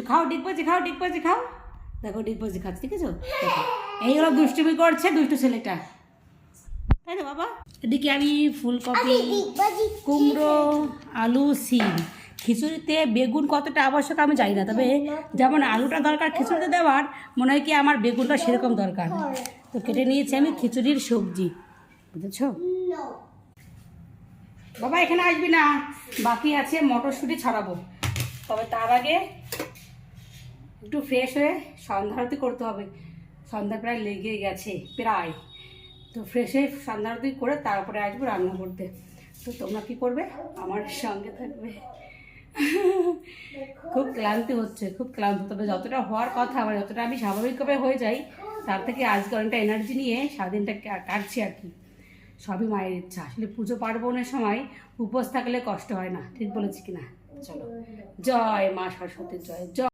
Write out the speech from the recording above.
খাও ডিগবাজি খাও ডিগবাজি খাও। দেখো ডিগবাজি খাচ্ছে, ঠিক আছে? দেখো এইগুলো দুষ্টুমি করছে দুষ্টু ছেলেটা, তাই তো বাবা? এদিকে আমি ফুলকপি, কুমড়ো, আলু, সিম, খিচুড়িতে বেগুন কতটা আবশ্যক আমি জানি না, তবে যেমন আলুটা দরকার খিচুড়িতে দেওয়ার, মনে হয় কি আমার বেগুনটা সেরকম দরকার। তো কেটে নিয়েছি আমি খিচুড়ির সবজি, বুঝেছো? বাবা এখানে আসবি না, বাকি আছে মটরশুঁটি ছড়াবো। তবে তার আগে একটু ফ্রেশ হয়ে সন্ধ্যা আরতি করতে হবে। সন্ধ্যা প্রায় লেগে গেছে প্রায়। তো ফ্রেশ হয়ে সন্ধ্যা আরতি করে তারপরে আসবো রান্না করতে। তো তোমরা কি করবে? আমার সঙ্গে থাকবে। খুব ক্লান্তি হচ্ছে, খুব ক্লান্ত। তবে যতটা হওয়ার কথা, মানে যতটা আমি স্বাভাবিকভাবে হয়ে যাই, তার থেকে আজকে অনেকটা এনার্জি নিয়ে সারাদিনটা কাটছি আর কি। সবই মায়ের ইচ্ছা। আসলে পুজো পার্বণের সময় উপোস থাকলে কষ্ট হয় না, ঠিক বলেছি কিনা? চলো, জয় মা সরস্বতীর জয় জয়।